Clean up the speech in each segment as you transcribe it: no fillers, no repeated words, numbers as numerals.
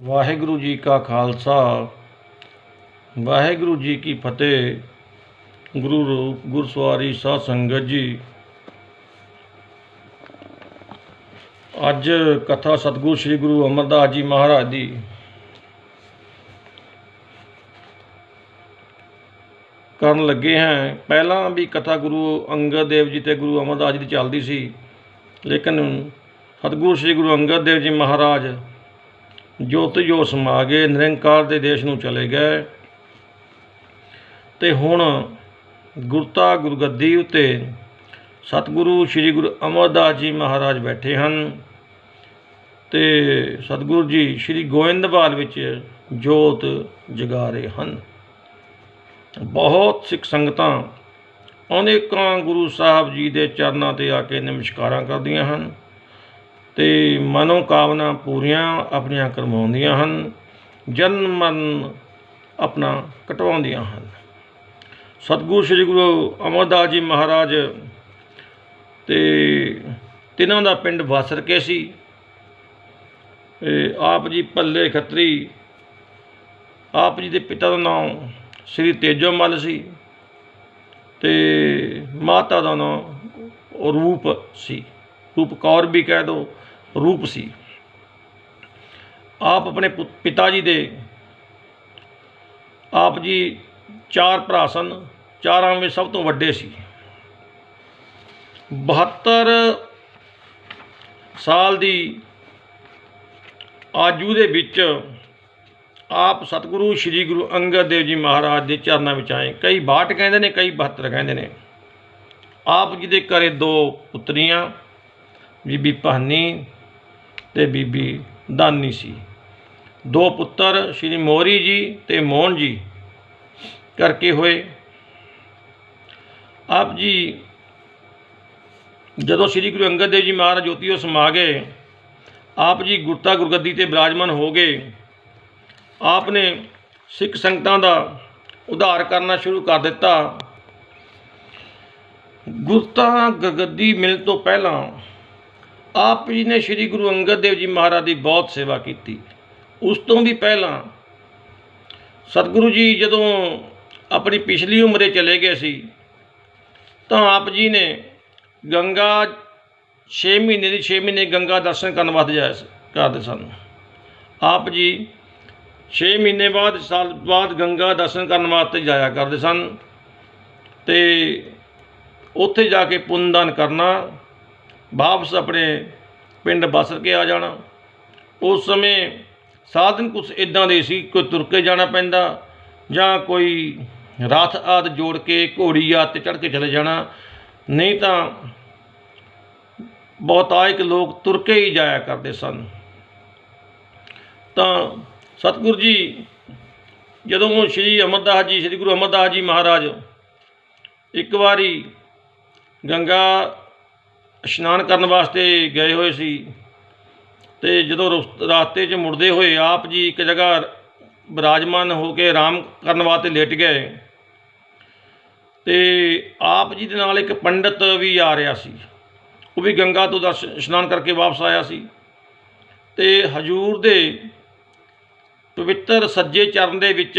वाहिगुरु जी का खालसा वाहिगुरु जी की फतेह। गुरु रूप गुरसवारी साध संगत जी। अज कथा सतगुरु श्री गुरु अमरदास जी महाराज की करन लगे हैं। पहला भी कथा गुरु अंगद देव जी ते गुरु अमरदास जी की चलती सी, लेकिन सतगुरु श्री गुरु अंगद देव जी महाराज जोत जो समा गए, निरंकार के देश में चले गए तो हुण गुरता गुरगद्दी उत्ते सतगुरु श्री गुरु अमरदास जी महाराज बैठे हैं तो सतगुरु जी श्री गोविंदवाल विच जोत जगा रहे हैं। बहुत सिख संगतां अनेकां गुरु साहब जी के चरणों ते आके नमस्कारां करदियां हन ते मनोकामना पूरियां अपनियां करवाउंदियां हन, जन्म मरण अपना कटवाउंदियां हन। सतगुरु श्री गुरु अमरदास जी महाराज ते तिन्हां दा पिंड वासरके सी। आप जी भल्ले खत्री, आप जी के पिता का नाम श्री तेजोमल सी ते माता का नाम रूप सी, रूप कौर भी कह दो, रूप सी। आप अपने पिता जी दे आप जी चार भरा सन, चारां में सब तो वड्डे सी। 72 साल की आजू दे विच आप सतगुरु श्री गुरु अंगद देव जी महाराज के चरणों में आए। कई 62 कहते हैं, कई 72 कहते हैं। आप जी के घरे 2 पुत्रियां, बीबी भानी ते बीबी दानी सी। 2 पुत्र श्री मोहरी जी ते मोहन जी करके होए। आप जी जदों श्री गुरु अंगद देव जी महाराज जोतियों समा गए, आप जी गुरता गुरगद्दी ते विराजमान हो गए। आपने सिख संगतां दा उद्धार करना शुरू कर दिता। गुरता गुरगद्दी मिलने तो पहला आप जी ने श्री गुरु अंगद देव जी महाराज की बहुत सेवा की। उस तो भी पहला सतगुरु जी जदों अपनी पिछली उम्रे चले गए सी तो आप जी ने गंगा 6 महीने की 6 महीने गंगा दर्शन करने वास्ते जाया करते सन। आप जी 6 महीने बाद साल बाद गंगा दर्शन करने वास्ते जाया करते सन ते उत्थे जाके पुण्यदान करना, वापस अपने पिंड बसर के आ जाना। उस समय साधन कुछ इदां दे सी, कोई तुर के जाना पैंदा जां कोई रथ आदि जोड़ के घोड़ी आदि चढ़ के चले जाना, नहीं तो बहुतायक लोग तुर के ही जाया करते सन। तो सतगुरु जी जदों श्री अमरदास जी श्री गुरु अमरदास जी महाराज एक बारी गंगा इशनान करने वास्ते गए हुए सी ते जदों रास्ते च मुड़दे हुए आप जी एक जगह विराजमान होकर आराम करने वास्ते लेट गए ते आप जी दे नाल एक पंडित भी आ रहा सी। वो भी गंगा तो इशनान करके वापस आया सी ते हजूर दे पवित्र सज्जे चरण दे विच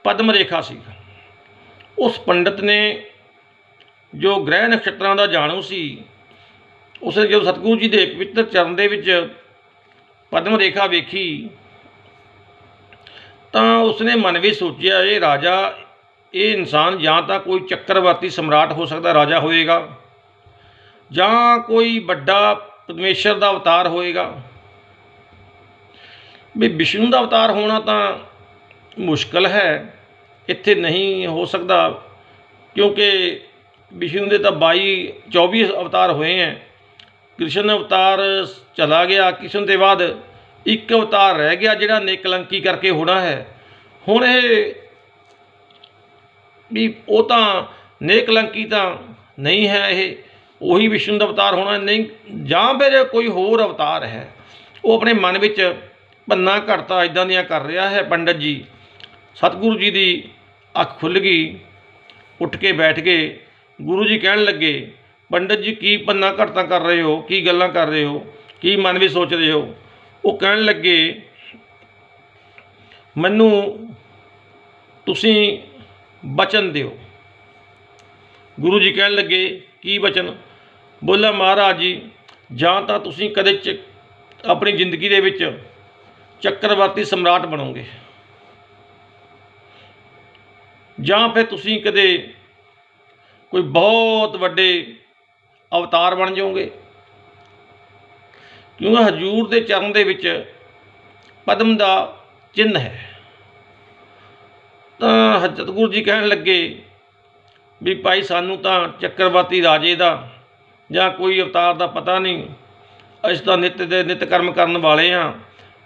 पद्म रेखा सी। उस पंडित ने जो ग्रह नक्षत्रों का जाणू सी, उसने जो सतगुरु जी के पवित्र चरण दे विच पद्म रेखा वेखी तो उसने मन में सोचा ये राजा, ये इंसान या तो कोई चक्रवर्ती सम्राट हो सकता राजा होएगा, जां कोई बड़ा परमेश्वर का अवतार होएगा। भी विष्णु का अवतार होना तो मुश्किल है, इत्थे नहीं हो सकता, क्योंकि विष्णु के तो 22-24 अवतार हुए हैं। कृष्ण अवतार चला गया, कृष्ण के बाद एक अवतार रह गया जिहड़ा नेकलंकी करके होना है। हुण भी वो तो नेकलंकी तो नहीं है, ये वही विष्णु का अवतार होना नहीं, जां फिर कोई होर अवतार है। वो अपने मन में भन्ना घटता इदां दियां कर रहा है। पंडित जी सतगुरु जी की अख खुल गई, उठ के बैठ गए। गुरु जी कहन लगे, पंडित जी की भन्ना घटता कर रहे हो, की गल्लां कर रहे हो, की मन में सोच रहे हो। वो कहन लगे ਮੈਨੂੰ ਤੁਸੀਂ ਬਚਨ ਦਿਓ। ਗੁਰੂ ਜੀ ਕਹਿਣ ਲੱਗੇ ਕੀ ਬਚਨ? ਬੋਲਾ ਮਹਾਰਾਜ ਜੀ, ਜਾਂ ਤਾਂ ਤੁਸੀਂ ਕਦੇ ਆਪਣੀ ਜ਼ਿੰਦਗੀ ਦੇ ਵਿੱਚ ਚੱਕਰਵਰਤੀ ਸਮਰਾਟ ਬਣੋਗੇ, ਜਾਂ ਫਿਰ ਤੁਸੀਂ ਕਦੇ ਕੋਈ ਬਹੁਤ ਵੱਡੇ ਅਵਤਾਰ ਬਣ ਜਾਓਗੇ। ਕਿਉਂਕਿ ਹਜ਼ੂਰ ਦੇ ਚਰਨ ਦੇ ਵਿੱਚ ਪਦਮ ਦਾ ਚਿੰਨ੍ਹ ਹੈ। ਤਾਂ ਸਤਿਗੁਰੂ ਜੀ ਕਹਿਣ ਲੱਗੇ ਵੀ ਭਾਈ ਸਾਨੂੰ ਤਾਂ ਚੱਕਰਵਰਤੀ ਰਾਜੇ ਦਾ ਜਾਂ ਕੋਈ ਅਵਤਾਰ ਦਾ ਪਤਾ ਨਹੀਂ। ਅਸੀਂ ਤਾਂ ਨਿੱਤ ਕਰਮ ਕਰਨ ਵਾਲੇ ਹਾਂ।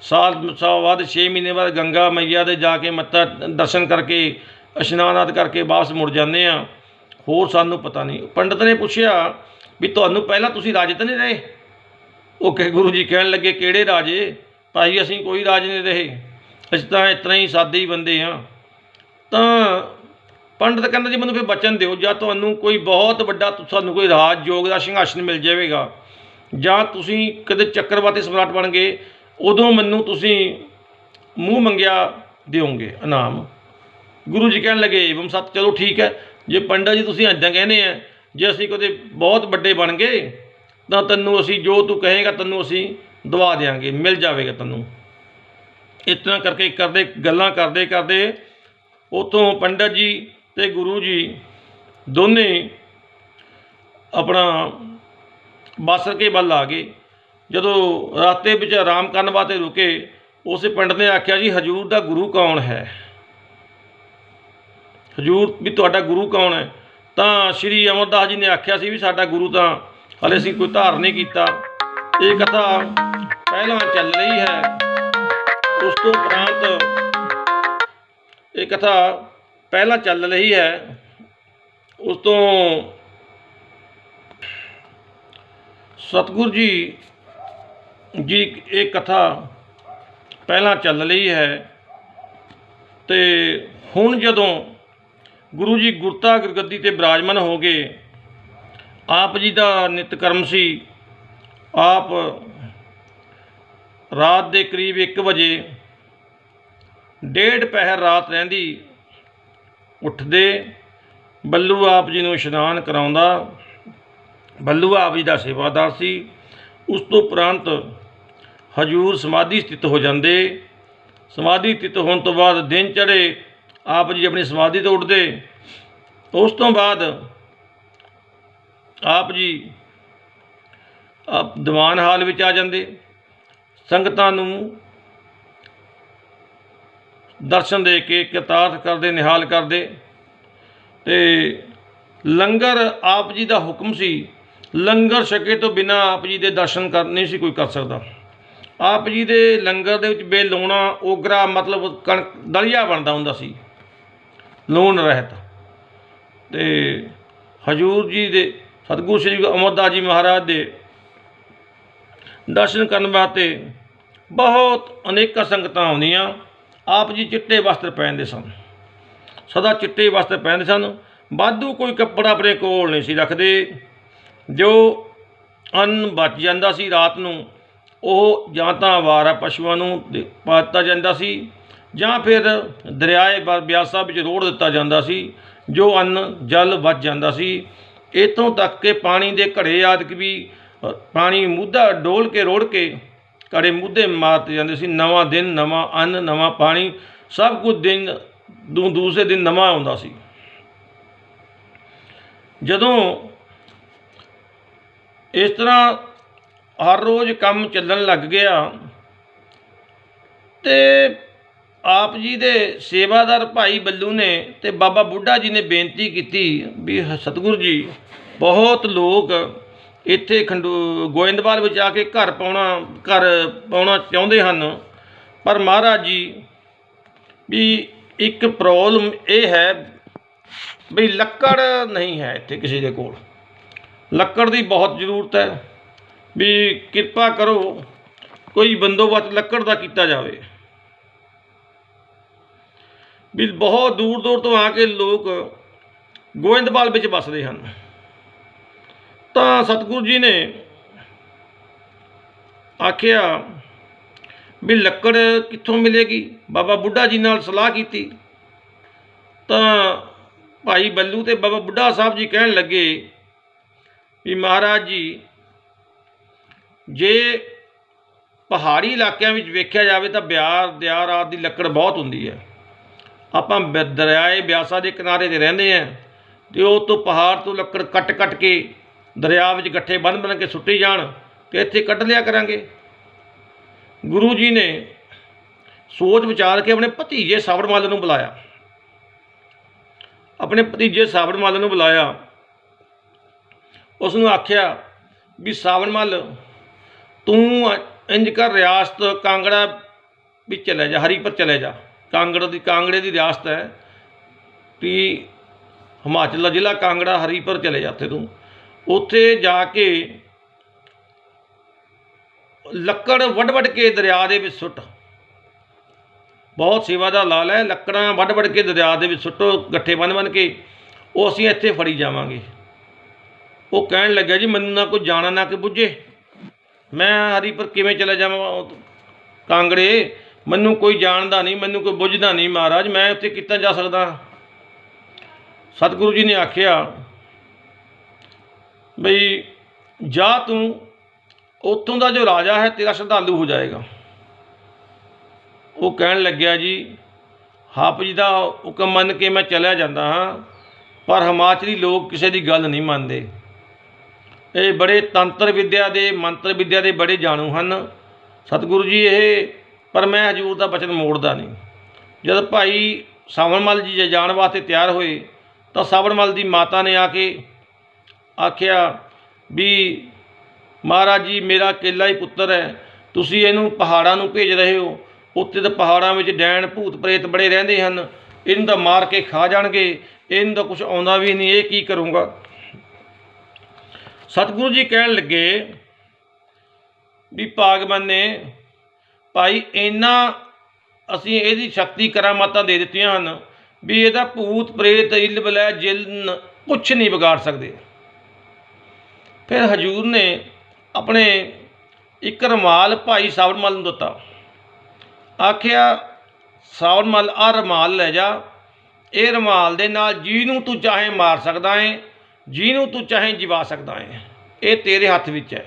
ਸਾਲ ਬਾਅਦ 6 ਮਹੀਨੇ ਬਾਅਦ ਗੰਗਾ ਮਈਆ ਦੇ ਜਾ ਕੇ ਮੱਥਾ ਦਰਸ਼ਨ ਕਰਕੇ ਇਸ਼ਨਾਨ ਆਦਿ ਕਰਕੇ ਵਾਪਸ ਮੁੜ ਜਾਂਦੇ ਹਾਂ। ਹੋਰ ਸਾਨੂੰ ਪਤਾ ਨਹੀਂ। ਪੰਡਤ ਨੇ ਪੁੱਛਿਆ ਵੀ ਤੁਹਾਨੂੰ ਪਹਿਲਾਂ ਤੁਸੀਂ ਰਾਜੇ ਤਾਂ ਨਹੀਂ ਰਹੇ? ਉਹ ਗੁਰੂ ਜੀ ਕਹਿਣ ਲੱਗੇ ਕਿਹੜੇ ਰਾਜੇ? ਭਾਈ ਅਸੀਂ ਕੋਈ ਰਾਜ ਨਹੀਂ ਰਹੇ, ਅਸੀਂ ਤਾਂ ਇਸ ਤਰ੍ਹਾਂ ਹੀ ਸਾਦੇ ਹੀ ਬੰਦੇ ਹਾਂ। ਤਾਂ ਪੰਡਤ ਕਹਿੰਦਾ ਜੀ ਮੈਨੂੰ ਫਿਰ ਬਚਨ ਦਿਓ, ਜਾਂ ਤੁਹਾਨੂੰ ਕੋਈ ਬਹੁਤ ਵੱਡਾ ਤੁਹਾਨੂੰ ਕੋਈ ਰਾਜ ਯੋਗ ਦਾ ਸਿੰਘਾਸਨ ਮਿਲ ਜਾਵੇਗਾ, ਜਾਂ ਤੁਸੀਂ ਕਦੇ ਚੱਕਰਵਰਤੀ ਸਮਰਾਟ ਬਣ ਗਏ, ਉਦੋਂ ਮੈਨੂੰ ਤੁਸੀਂ ਮੂੰਹ ਮੰਗਿਆ ਦਿਓਗੇ ਇਨਾਮ। ਗੁਰੂ ਜੀ ਕਹਿਣ ਲੱਗੇ ਏਵਮ ਸਤ, ਚਲੋ ਠੀਕ ਹੈ, ਜੇ ਪੰਡਤ ਜੀ ਤੁਸੀਂ ਇੱਦਾਂ ਕਹਿੰਦੇ ਆ, ਜੇ ਅਸੀਂ ਕਦੇ ਬਹੁਤ ਵੱਡੇ ਬਣ ਗਏ ਤਾਂ ਤੈਨੂੰ ਅਸੀਂ ਜੋ ਤੂੰ ਕਹੇਗਾ ਤੈਨੂੰ ਅਸੀਂ ਦਵਾ ਦਿਆਂਗੇ, ਮਿਲ ਜਾਵੇਗਾ ਤੈਨੂੰ। ਇਸ ਤਰ੍ਹਾਂ ਕਰਕੇ ਗੱਲਾਂ ਕਰਦੇ ਕਰਦੇ ਉੱਥੋਂ ਪੰਡਤ ਜੀ ਅਤੇ ਗੁਰੂ ਜੀ ਦੋਨੇ ਆਪਣਾ ਬਾਸਰਕੇ ਵੱਲ ਆ ਗਏ। ਜਦੋਂ ਰਸਤੇ ਵਿੱਚ ਆਰਾਮ ਕਰਨ ਵਾਸਤੇ ਰੁਕੇ, ਉਸੇ ਪੰਡਤ ਨੇ ਆਖਿਆ ਜੀ ਹਜ਼ੂਰ ਦਾ ਗੁਰੂ ਕੌਣ ਹੈ? ਹਜ਼ੂਰ ਵੀ ਤੁਹਾਡਾ ਗੁਰੂ ਕੌਣ ਹੈ? ਤਾਂ ਸ਼੍ਰੀ ਅਮਰਦਾਸ ਜੀ ਨੇ ਆਖਿਆ ਸੀ ਵੀ ਸਾਡਾ ਗੁਰੂ ਤਾਂ ਹਾਲੇ ਅਸੀਂ ਕੋਈ ਧਾਰਨ ਨਹੀਂ ਕੀਤਾ। ਇਹ ਕਥਾ ਪਹਿਲਾਂ ਚੱਲ ਰਹੀ ਹੈ। ਉਸ ਤੋਂ ਉਪਰੰਤ ਇਹ ਕਥਾ ਪਹਿਲਾਂ ਚੱਲ ਰਹੀ ਹੈ। ਉਸ ਤੋਂ ਸਤਿਗੁਰੂ ਜੀ ਇਹ ਕਥਾ ਪਹਿਲਾਂ ਚੱਲ ਰਹੀ ਹੈ। ਅਤੇ ਹੁਣ ਜਦੋਂ ਗੁਰੂ ਜੀ ਗੁਰਤਾ ਗੁਰਗੱਦੀ 'ਤੇ ਬਿਰਾਜਮਾਨ ਹੋ ਗਏ, ਆਪ ਜੀ ਦਾ ਨਿਤ ਕਰਮ ਸੀ। ਆਪ ਰਾਤ ਦੇ ਕਰੀਬ 1 ਵਜੇ, 1:30 ਪਹਿਰ ਰਾਤ ਰਹਿੰਦੀ, ਉੱਠਦੇ, ਬੱਲੂ ਆਪ ਜੀ ਨੂੰ ਇਸ਼ਨਾਨ ਕਰਾਉਂਦਾ। ਬੱਲੂ ਆਪ ਜੀ ਦਾ ਸੇਵਾਦਾਰ ਸੀ। ਉਸ ਤੋਂ ਉਪਰੰਤ ਹਜ਼ੂਰ ਸਮਾਧੀ ਸਥਿਤ ਹੋ ਜਾਂਦੇ। ਸਮਾਧੀ ਸਥਿਤ ਹੋਣ ਤੋਂ ਬਾਅਦ ਦਿਨ ਚੜ੍ਹੇ, ਆਪ ਜੀ ਆਪਣੀ ਸਮਾਧੀ ਤੋਂ ਉੱਠਦੇ। ਉਸ ਤੋਂ ਬਾਅਦ ਆਪ ਜੀ ਦੀਵਾਨ ਹਾਲ ਵਿੱਚ ਆ ਜਾਂਦੇ, ਸੰਗਤਾਂ ਨੂੰ ਦਰਸ਼ਨ ਦੇ ਕੇ ਕਿਰਤਾਰਥ ਕਰਦੇ, ਨਿਹਾਲ ਕਰਦੇ। ਅਤੇ ਲੰਗਰ ਆਪ ਜੀ ਦਾ ਹੁਕਮ ਸੀ, ਲੰਗਰ ਛਕੇ ਤੋਂ ਬਿਨਾਂ ਆਪ ਜੀ ਦੇ ਦਰਸ਼ਨ ਨਹੀਂ ਸੀ ਕੋਈ ਕਰ ਸਕਦਾ। ਆਪ ਜੀ ਦੇ ਲੰਗਰ ਦੇ ਵਿੱਚ ਬੇਲੂਣਾ ਓਗਰਾ ਮਤਲਬ ਕਣਕ ਦਲੀਆ ਬਣਦਾ ਹੁੰਦਾ ਸੀ, ਲੂਣ ਰਹਿਤ। ਅਤੇ ਹਜ਼ੂਰ ਜੀ ਦੇ ਸਤਿਗੁਰੂ ਸ਼੍ਰੀ ਅਮਰਦਾਸ ਜੀ ਮਹਾਰਾਜ ਦੇ ਦਰਸ਼ਨ ਕਰਨ ਵਾਸਤੇ ਬਹੁਤ ਅਨੇਕਾਂ ਸੰਗਤਾਂ ਆਉਂਦੀਆਂ। ਆਪ ਜੀ ਚਿੱਟੇ ਵਸਤਰ ਪਹਿਨਦੇ ਸਨ, ਸਦਾ ਚਿੱਟੇ ਵਸਤਰ ਪਹਿਨਦੇ ਸਨ। ਵਾਧੂ ਕੋਈ ਕੱਪੜਾ ਆਪਣੇ ਕੋਲ ਨਹੀਂ ਸੀ ਰੱਖਦੇ। ਜੋ ਅੰਨ ਬਚ ਜਾਂਦਾ ਸੀ ਰਾਤ ਨੂੰ, ਉਹ ਜਾਂ ਤਾਂ ਅਵਾਰਾ ਪਸ਼ੂਆਂ ਨੂੰ ਪਾ ਦਿੱਤਾ ਜਾਂਦਾ ਸੀ, ਜਾਂ ਫਿਰ ਦਰਿਆਏ ਬਿਆਸਾ ਵਿੱਚ ਰੋੜ ਦਿੱਤਾ ਜਾਂਦਾ ਸੀ। ਜੋ ਅੰਨ ਜਲ ਬਚ ਜਾਂਦਾ ਸੀ, ਇੱਥੋਂ ਤੱਕ ਕਿ ਪਾਣੀ ਦੇ ਘੜੇ ਆਦਿਕ ਵੀ ਪਾਣੀ ਮੂਧਾ ਡੋਲ ਕੇ ਰੋੜ ਕੇ ਘੜੇ ਮੂਧੇ ਮਾਰਤੇ ਜਾਂਦੇ ਸੀ। ਨਵਾਂ ਦਿਨ, ਨਵਾਂ ਅੰਨ, ਨਵਾਂ ਪਾਣੀ, ਸਭ ਕੁਝ ਦਿਨ ਦੂਸਰੇ ਦਿਨ ਨਵਾਂ ਆਉਂਦਾ ਸੀ। ਜਦੋਂ ਇਸ ਤਰ੍ਹਾਂ ਹਰ ਰੋਜ਼ ਕੰਮ ਚੱਲਣ ਲੱਗ ਗਿਆ, ਅਤੇ ਆਪ ਜੀ ਦੇ ਸੇਵਾਦਾਰ ਭਾਈ ਬੱਲੂ ਨੇ ਅਤੇ ਬਾਬਾ ਬੁੱਢਾ ਜੀ ਨੇ ਬੇਨਤੀ ਕੀਤੀ ਵੀ ਸਤਿਗੁਰੂ ਜੀ, ਬਹੁਤ ਲੋਕ ਇੱਥੇ ਗੋਇੰਦਵਾਲ ਵਿੱਚ ਆ ਕੇ ਘਰ ਪਾਉਣਾ ਚਾਹੁੰਦੇ ਹਨ, ਪਰ ਮਹਾਰਾਜ ਜੀ ਵੀ ਇੱਕ ਪ੍ਰੋਬਲਮ ਇਹ ਹੈ ਵੀ ਲੱਕੜ ਨਹੀਂ ਹੈ ਇੱਥੇ ਕਿਸੇ ਦੇ ਕੋਲ। ਲੱਕੜ ਦੀ ਬਹੁਤ ਜ਼ਰੂਰਤ ਹੈ, ਵੀ ਕਿਰਪਾ ਕਰੋ ਕੋਈ ਬੰਦੋਬਸਤ ਲੱਕੜ ਦਾ ਕੀਤਾ ਜਾਵੇ। ਵੀ ਬਹੁਤ ਦੂਰ ਦੂਰ ਤੋਂ ਆ ਕੇ ਲੋਕ ਗੋਇੰਦਵਾਲ ਵਿੱਚ ਵੱਸਦੇ ਹਨ। ਤਾਂ ਸਤਿਗੁਰੂ ਜੀ ਨੇ ਆਖਿਆ भी लक्कड़ कित्थों मिलेगी। बाबा बुढ़ा जी नाल सलाह की तो भाई बल्लू ते बाबा बुढ़ा साहब जी कहन लगे भी महाराज जी जे पहाड़ी इलाकों में वेख्या जाए तो ब्यार दियार आदि लक्कड़ बहुत होंदी है। आपां दरियाए ब्यासा के किनारे ते रहिंदे हैं तो उस तो पहाड़ तो लक्कड़ कट कट के दरिया में गट्ठे बन बन के सुट्टी जाण तो इत्थे कढ़ लिया करांगे। गुरु जी ने सोच विचार के अपने भतीजे सावड़मल नूं बुलाया। अपने भतीजे सावड़मल नूं बुलाया, उसनूं आख्या भी सावड़मल तू इंज कर रियासत कांगड़ा भी चले जा, हरीपुर चले जा। कांगड़े की रियासत है भी हिमाचल का जिला कांगड़ा, हरीपुर चले जा। तू उत्थे जाके लक्कड़ वड वड के दरिया दे विच सुट, बहुत सेवा का लाल है। लक्कड़ां वड वड के दरिया दे विच सुटो गट्ठे बन बन के, वो असीं इत्थे फड़ी जावांगे। वो कहण लग्या जी मैनूं ना कोई जाना ना कोई बुझे, मैं हरीपुर किवें चले जावां कांगड़े, मैनूं कोई जानदा नहीं, मैनूं कोई बुझदा नहीं महाराज, मैं उत्थे कित्तां जा सकदा। सतगुरु जी ने आख्या बई जा तू, उत्थों का जो राजा है तेरा श्रद्धालु हो जाएगा। वो कहण लग्या जी आप जी का हुक्म मन के मैं चलिया जाता हाँ, पर हिमाचली लोग किसी की गल नहीं मानते। ये बड़े तंत्र विद्या के मंत्र विद्या के बड़े जाणू हैं सतगुरु जी ये, पर मैं हजूर का बचन मोड़दा नहीं। जब भाई सावड़मल जी जाण वास्ते तैयार होए तो सावड़मल की माता ने आके आख्या भी महाराज जी मेरा अकेला ही पुत्र है, तुसी इहनूं पहाड़ां नूं भेज रहे हो, उत्ते तो पहाड़ां विच डैण भूत प्रेत बड़े रहिंदे हन, इहनूं तां मार के खा जाणगे, इहनूं तां कुछ आउंदा भी नहीं, ये की करूँगा। सतगुरु जी कहण लगे भी भागवान ने भाई इन्ना असीं इहदी शक्ति करामातां दे दित्तियां हन भी इहदा भूत प्रेत इल बलै जिन्न कुछ नहीं बिगाड़ सकते। फिर हजूर ने अपने एक रुमाल भाई सावड़मल नूं दित्ता, आख्या सावड़मल आ रुमाल लै जा, ये रुमाल दे नाल जिहनूं तू चाहे मार सकदा है, जिहनूं तू चाहे जिवा सकदा है, ये तेरे हत्थ विच है।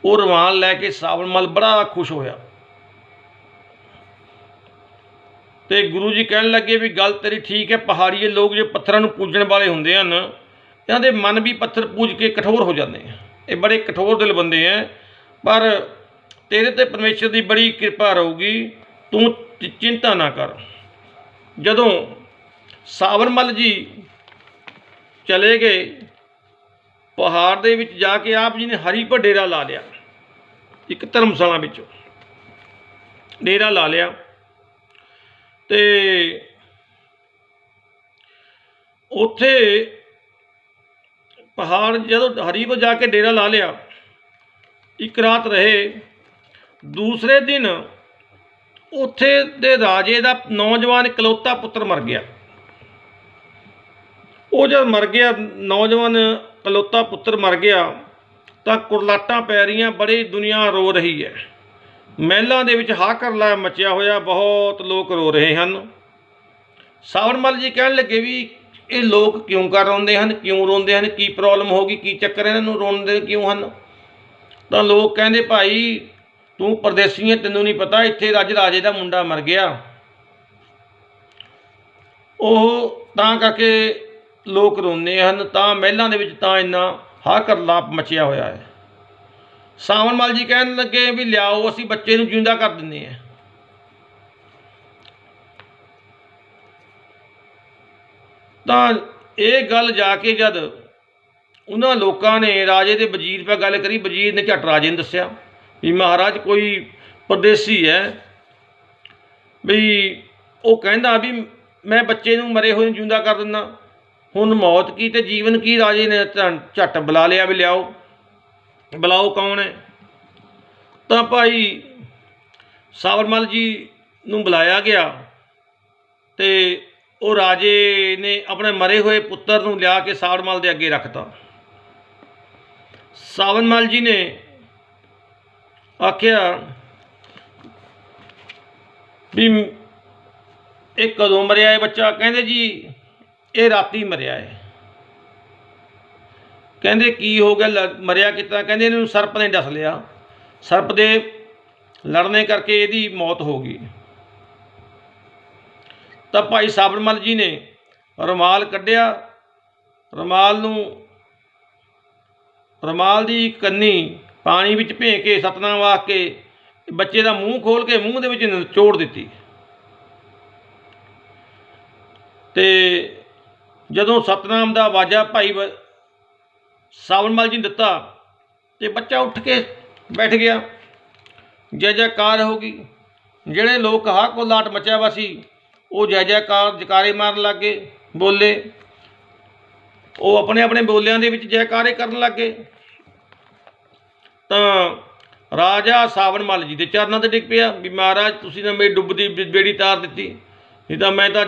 वो रुमाल लैके सावड़मल बड़ा खुश होया ते गुरु जी कहण लगे भी गल तेरी ठीक है, पहाड़ीए लोग जो पत्थरां नूं पूजण वाले हुंदे हन, इन्हां दे मन भी पत्थर पूज के कठोर हो जाते हैं, ये बड़े कठोर दिल बंदे हैं, पर तेरे ते परमेश्वर की बड़ी कृपा रहूगी, तू चिंता ना कर। जदों सावड़मल जी चले गए पहाड़ दे विच जाके आप जी ने हरीपुर डेरा ला लिया, एक धर्मशाला विचों डेरा ला लिया ते उत्थे पहाड़ जदों हरीपुर जाके डेरा ला लिया, एक रात रहे। दूसरे दिन उत्थे दे राजे का नौजवान इकलौता पुत्र मर गया। वो जब मर गया, नौजवान इकलौता पुत्र मर गया तो कुरलाटां पै रही, बड़ी दुनिया रो रही है, महलों के विच हाकरला मचिया होया, बहुत लोग रो रहे हैं। सावड़मल जी कहण लगे भी ये लोग क्यों कर रोंदे हैं, क्यों रोंदे हैं, की प्रॉब्लम होगी, की चक्कर इन्हां रोंदे क्यों हैं। तो लोग कहते भाई तू परदेसी है, तेनों नहीं पता इत्थे रज राजे का मुंडा मर गया, वो तां करके लोग रोंदे हैं, तां महलों के विच तां इन्ना हाकरला मचिया होया है। सावड़मल जी कहन लगे भी लियाओ असीं बच्चे नूं जिंदा कर दिंदे हैं। तां ये गल जाके जद उन्हां लोकां ने राजे दे वजीर पर गल करी, वजीर ने झट राजे नूं दस्सिया भी महाराज कोई परदेसी है भी वो कहंदा भी मैं बच्चे नूं मरे होए जिंदा कर दिंदा, हुण मौत की ते जीवन की। राजे ने झट बुला लिया भी लियाओ, बुलाओ कौन है। तो भाई सावड़मल जी नूं बुलाया गया तो वो राजे ने अपने मरे हुए पुत्र नूं लिया के सावड़मल के अगे रखता। सावड़मल जी ने आख्या ਵੀ ਇਹ ਕਦੋਂ ਮਰਿਆ ਇਹ ਬੱਚਾ। ਕਹਿੰਦੇ ਜੀ ਇਹ ਰਾਤੀ ਮਰਿਆ ਹੈ। ਕਹਿੰਦੇ ਕੀ ਹੋ ਗਿਆ, ਮਰਿਆ ਕਿੱਦਾਂ? ਕਹਿੰਦੇ ਇਹਨੂੰ ਸਰਪ ਨੇ ਡਸ ਲਿਆ, ਸਰਪ ਦੇ ਲੜਨੇ ਕਰਕੇ ਇਹਦੀ ਮੌਤ ਹੋ ਗਈ। ਤਾਂ ਭਾਈ ਸਾਬਰਮਲ ਜੀ ਨੇ ਰੁਮਾਲ ਕੱਢਿਆ, ਰੁਮਾਲ ਦੀ ਕੰਨੀ ਪਾਣੀ ਵਿੱਚ ਭੇ ਕੇ ਸਤਨਾਮ ਆਖ ਕੇ ਬੱਚੇ ਦਾ ਮੂੰਹ ਖੋਲ੍ਹ ਕੇ ਮੂੰਹ ਦੇ ਵਿੱਚ ਨਿਚੋੜ ਦਿੱਤੀ। ਤੇ ਜਦੋਂ ਸਤਨਾਮ ਦਾ ਵਾਜਾ ਭਾਈ ਸਾਬਰਮਲ ਜੀ ਨੇ ਦਿੱਤਾ ਤੇ ਬੱਚਾ ਉੱਠ ਕੇ ਬੈਠ ਗਿਆ। ਜੈ ਜੈਕਾਰ ਹੋ ਗਈ। ਜਿਹੜੇ ਲੋਕ ਹਾਕੋਲਾਟ ਮਚਿਆ ਵਾ ਸੀ ਉਹ ਜੈ ਜੈਕਾਰ ਜਕਾਰੇ ਮਾਰਨ ਲੱਗ ਗਏ, ਬੋਲੇ। ਉਹ ਆਪਣੇ ਆਪਣੇ ਬੋਲਿਆਂ ਦੇ ਵਿੱਚ ਜੈਕਾਰੇ ਕਰਨ ਲੱਗ ਗਏ। ਤਾਂ ਰਾਜਾ ਸਾਬਰਮਲ ਜੀ ਦੇ ਚਰਨਾਂ 'ਤੇ ਡਿੱਗ ਪਿਆ ਵੀ ਮਹਾਰਾਜ ਤੁਸੀਂ ਤਾਂ ਮੇਰੀ ਡੁੱਬਦੀ ਬੇੜੀ ਤਾਰ ਦਿੱਤੀ, ਨਹੀਂ ਤਾਂ ਮੈਂ ਤਾਂ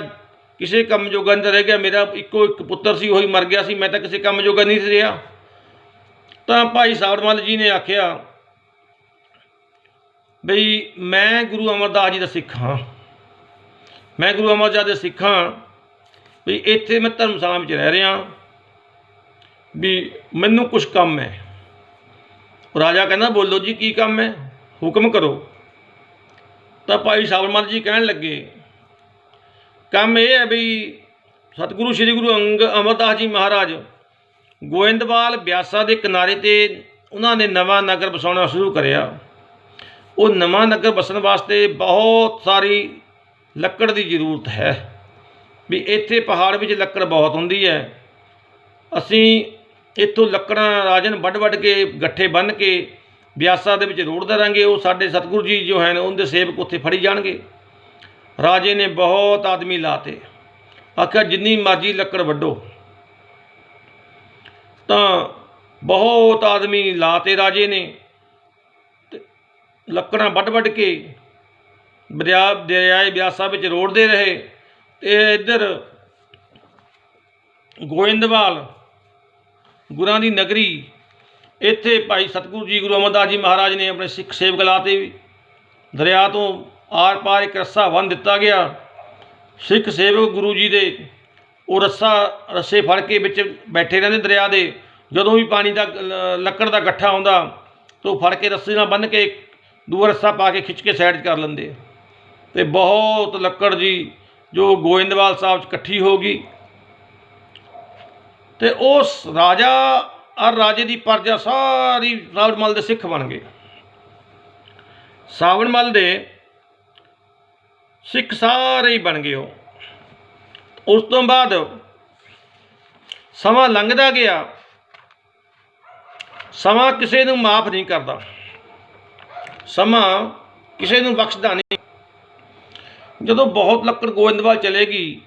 ਕਿਸੇ ਕੰਮ ਜੋਗਾ ਨਹੀਂ ਰਹਿ ਗਿਆ। ਮੇਰਾ ਇੱਕੋ ਇੱਕ ਪੁੱਤਰ ਸੀ, ਉਹੀ ਮਰ ਗਿਆ ਸੀ, ਮੈਂ ਤਾਂ ਕਿਸੇ ਕੰਮ ਜੋਗਾ ਨਹੀਂ ਰਿਹਾ। ਤਾਂ ਭਾਈ ਸਾਬਰਮਲ ਜੀ ਨੇ ਆਖਿਆ ਬਈ ਮੈਂ ਗੁਰੂ ਅਮਰਦਾਸ ਜੀ ਦਾ ਸਿੱਖ ਹਾਂ, ਮੈਂ ਗੁਰੂ ਅਮਰਦਾਸ ਦੇ ਸਿੱਖ ਹਾਂ, ਵੀ ਇੱਥੇ ਮੈਂ ਧਰਮਸ਼ਾਲਾ ਵਿੱਚ ਰਹਿ ਰਿਹਾ, ਵੀ ਮੈਨੂੰ ਕੁਛ ਕੰਮ ਹੈ। ਰਾਜਾ ਕਹਿੰਦਾ ਬੋਲੋ ਜੀ ਕੀ ਕੰਮ ਹੈ, ਹੁਕਮ ਕਰੋ। ਤਾਂ ਭਾਈ ਸਾਬਰਮਲ ਜੀ ਕਹਿਣ ਲੱਗੇ ਕੰਮ ਇਹ ਹੈ ਵੀ ਸਤਿਗੁਰੂ ਸ੍ਰੀ ਗੁਰੂ ਅਮਰਦਾਸ ਜੀ ਮਹਾਰਾਜ ਗੋਇੰਦਵਾਲ ਬਿਆਸਾ ਦੇ ਕਿਨਾਰੇ 'ਤੇ ਉਹਨਾਂ ਨੇ ਨਵਾਂ ਨਗਰ ਵਸਾਉਣਾ ਸ਼ੁਰੂ ਕਰਿਆ। ਉਹ ਨਵਾਂ ਨਗਰ ਵਸਣ ਵਾਸਤੇ ਬਹੁਤ ਸਾਰੀ ਲੱਕੜ ਦੀ ਜ਼ਰੂਰਤ ਹੈ, ਵੀ ਇੱਥੇ ਪਹਾੜ ਵਿੱਚ ਲੱਕੜ ਬਹੁਤ ਹੁੰਦੀ ਹੈ। ਅਸੀਂ ਇੱਥੋਂ ਲੱਕੜਾਂ ਰਾਜਨ ਵੱਢ ਕੇ ਗੱਠੇ ਬੰਨ੍ਹ ਕੇ ਬਿਆਸਾ ਦੇ ਵਿੱਚ ਰੋੜ ਦੇਵਾਂਗੇ। ਉਹ ਸਾਡੇ ਸਤਿਗੁਰੂ ਜੀ ਜੋ ਹਨ ਉਹਦੇ ਸੇਵਕ ਉੱਥੇ ਫੜੀ ਜਾਣਗੇ। ਰਾਜੇ ਨੇ ਬਹੁਤ ਆਦਮੀ ਲਾਤੇ, ਆਖਿਆ ਜਿੰਨੀ ਮਰਜ਼ੀ ਲੱਕੜ ਵੱਢੋ। ਤਾਂ ਬਹੁਤ ਆਦਮੀ ਲਾਤੇ ਰਾਜੇ ਨੇ, ਲੱਕੜਾਂ ਵੱਢ ਕੇ ਦਰਿਆਏ ਬਿਆਸਾ ਵਿੱਚ ਰੋੜਦੇ ਰਹੇ। ਅਤੇ ਇੱਧਰ ਗੋਇੰਦਵਾਲ ਗੁਰਾਂ ਦੀ ਨਗਰੀ, ਇੱਥੇ ਭਾਈ ਸਤਿਗੁਰੂ ਜੀ ਗੁਰੂ ਅਮਰਦਾਸ ਜੀ ਮਹਾਰਾਜ ਨੇ ਆਪਣੇ ਸਿੱਖ ਸੇਵਕ ਲਾਤੇ। ਵੀ ਦਰਿਆ ਤੋਂ ਆਰ ਪਾਰ ਇੱਕ ਰੱਸਾ ਬੰਨ੍ਹ ਦਿੱਤਾ ਗਿਆ। ਸਿੱਖ ਸੇਵਕ ਗੁਰੂ ਜੀ ਦੇ ਉਹ ਰੱਸੇ ਫੜ ਕੇ ਵਿੱਚ ਬੈਠੇ ਰਹਿੰਦੇ ਦਰਿਆ ਦੇ। ਜਦੋਂ ਵੀ ਪਾਣੀ ਦਾ ਲੱਕੜ ਦਾ ਗੱਠਾ ਆਉਂਦਾ ਤਾਂ ਉਹ ਫੜ ਕੇ ਰੱਸੇ ਨਾਲ ਬੰਨ੍ਹ ਕੇ ਦੂਆ ਰੱਸਾ ਪਾ ਕੇ ਖਿੱਚ ਕੇ ਸਾਈਡ 'ਚ ਕਰ ਲੈਂਦੇ। ਅਤੇ ਬਹੁਤ ਲੱਕੜ ਜੀ ਜੋ ਗੋਇੰਦਵਾਲ ਸਾਹਿਬ 'ਚ ਇਕੱਠੀ ਹੋ ਗਈ। ਅਤੇ ਉਸ ਰਾਜਾ ਔਰ ਰਾਜੇ ਦੀ ਪ੍ਰਜਾ ਸਾਰੀ ਸਾਬਰਮਲ ਦੇ ਸਿੱਖ ਬਣ ਗਏ। ਸਾਬਰਮਲ ਦੇ ਸਿੱਖ ਸਾਰੇ ਹੀ ਬਣ ਗਏ ਉਹ। ਉਸ ਤੋਂ ਬਾਅਦ ਸਮਾਂ ਲੰਘਦਾ ਗਿਆ, ਸਮਾਂ ਕਿਸੇ ਨੂੰ ਮਾਫ਼ ਨਹੀਂ ਕਰਦਾ, ਸਮਾਂ ਕਿਸੇ ਨੂੰ ਬਖਸ਼ਦਾ ਨਹੀਂ। ਜਦੋਂ ਬਹੁਤ ਲੱਕੜ ਗੋਇੰਦਵਾਲ ਚਲੇ ਗਈ,